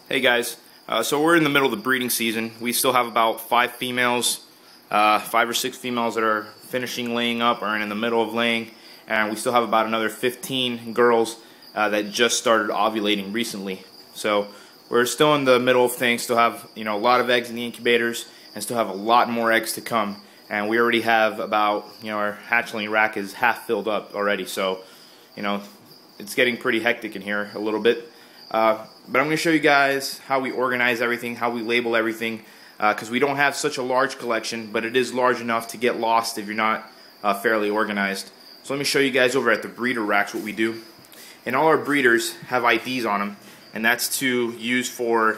Hey guys, so we're in the middle of the breeding season. We still have about 5 or 6 females that are finishing laying up or in the middle of laying, and we still have about another 15 girls that just started ovulating recently. So we're still in the middle of things, still have a lot of eggs in the incubators, and still have a lot more eggs to come. And we already have about, our hatchling rack is half filled up already, so it's getting pretty hectic in here a little bit. But I'm going to show you guys how we organize everything, how we label everything, because we don't have such a large collection, but it is large enough to get lost if you're not fairly organized. So let me show you guys over at the breeder racks what we do. And all our breeders have IDs on them, and that's to use for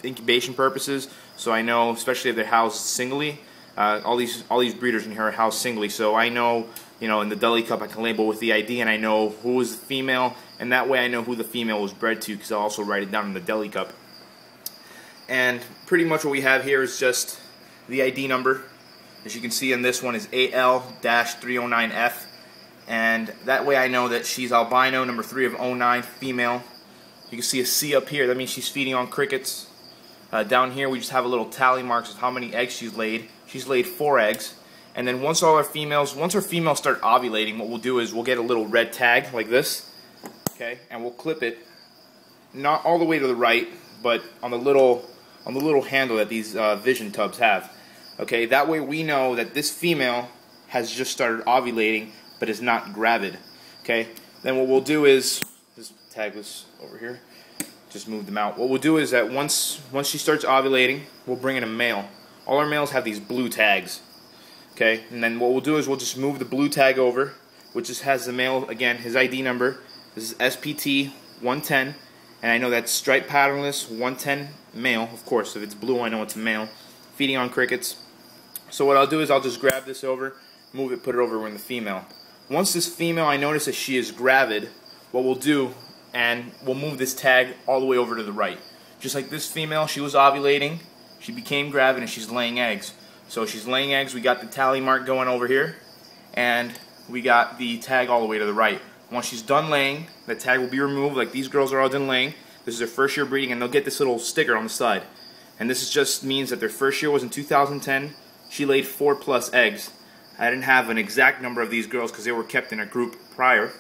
incubation purposes. So I know, especially if they're housed singly, all these breeders in here are housed singly, so I know, in the deli cup I can label with the ID, and I know who is the female, and that way I know who the female was bred to, because I'll also write it down in the deli cup. And pretty much what we have here is just the ID number. As you can see in this one is AL-309F, and that way I know that she's albino, number 3 of 09, female. You can see a C up here, that means she's feeding on crickets. Down here we just have a little tally marks of how many eggs she's laid. She's laid 4 eggs. And then once our females start ovulating, what we'll do is we'll get a little red tag like this, okay, and we'll clip it not all the way to the right, but on the little handle that these vision tubs have. Okay, that way we know that this female has just started ovulating, but is not gravid. Okay, then what we'll do is just tag this over here. Just move them out. What we'll do is that once she starts ovulating, we'll bring in a male. All our males have these blue tags. Okay, and then what we'll do is we'll just move the blue tag over, which just has the male, again, his ID number. This is SPT 110, and I know that's striped patternless 110 male. Of course, if it's blue, I know it's a male. Feeding on crickets. So what I'll do is I'll just grab this over, move it, put it over in the female. Once this female, I notice that she is gravid, what we'll do, and we'll move this tag all the way over to the right. Just like this female, she was ovulating, she became gravid, and she's laying eggs. So she's laying eggs, we got the tally mark going over here, and we got the tag all the way to the right. Once she's done laying, the tag will be removed, like these girls are all done laying. This is their first year breeding, and they'll get this little sticker on the side. And this just means that their first year was in 2010. She laid 4+ eggs. I didn't have an exact number of these girls because they were kept in a group prior,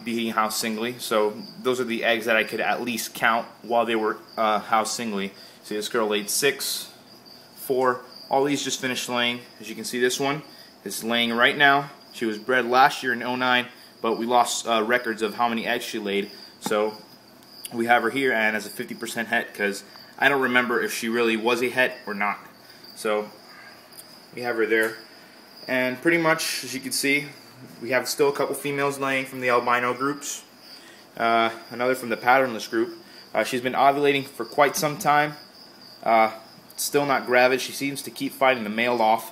being housed singly. So those are the eggs that I could at least count while they were housed singly. See, this girl laid 6, 4. All these just finished laying. As you can see, this one is laying right now. She was bred last year in 09, but we lost records of how many eggs she laid. So we have her here and as a 50% het, because I don't remember if she really was a het or not. So we have her there. And pretty much, as you can see, we have still a couple females laying from the albino groups. Another from the patternless group. She's been ovulating for quite some time. Still not gravid. She seems to keep fighting the male off.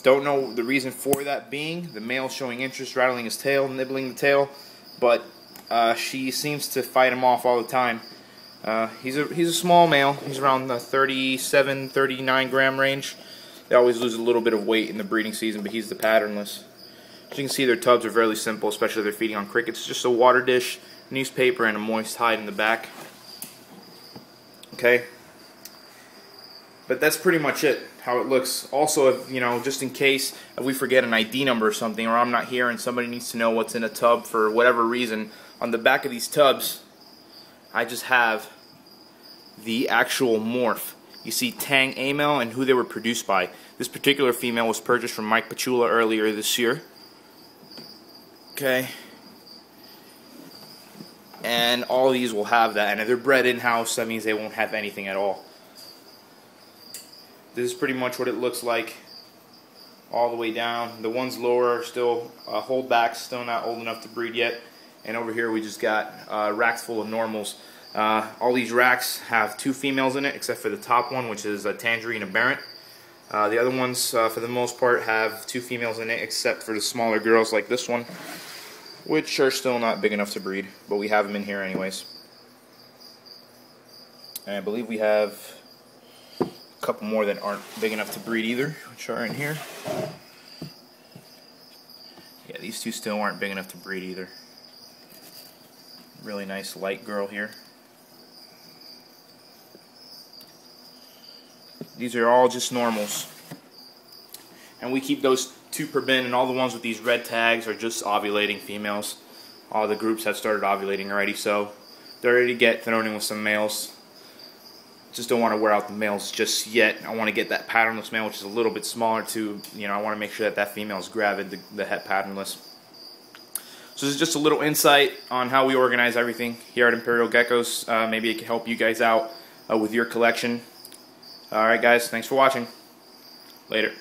Don't know the reason for that being. The male showing interest, rattling his tail, nibbling the tail, but she seems to fight him off all the time. He's a small male. He's around the 37, 39 gram range. They always lose a little bit of weight in the breeding season, but he's the patternless. As you can see, their tubs are fairly simple, especially if they're feeding on crickets. It's just a water dish, newspaper, and a moist hide in the back. Okay. But that's pretty much it, how it looks. Also, if, just in case if we forget an ID number or something, or I'm not here and somebody needs to know what's in a tub for whatever reason, on the back of these tubs, I just have the actual morph. You see Tang Amel and who they were produced by. This particular female was purchased from Mike Pachula earlier this year. Okay. And all these will have that, and if they're bred in-house, that means they won't have anything at all. This is pretty much what it looks like all the way down. The ones lower are still holdbacks, still not old enough to breed yet. And over here we just got racks full of normals. All these racks have 2 females in it, except for the top one, which is a Tangerine Aberrant. The other ones, for the most part, have 2 females in it, except for the smaller girls like this one, which are still not big enough to breed, but we have them in here anyways. And I believe we have a couple more that aren't big enough to breed either, which are in here. Yeah, these 2 still aren't big enough to breed either. Really nice light girl here. These are all just normals. And we keep those 2 per bin, and all the ones with these red tags are just ovulating females. All the groups have started ovulating already, so they're ready to get thrown in with some males. Just don't want to wear out the males just yet. I want to get that patternless male, which is a little bit smaller too. You know, I want to make sure that that female is gravid, the het patternless. So this is just a little insight on how we organize everything here at Imperial Geckos. Maybe it can help you guys out with your collection. Alright guys, thanks for watching. Later.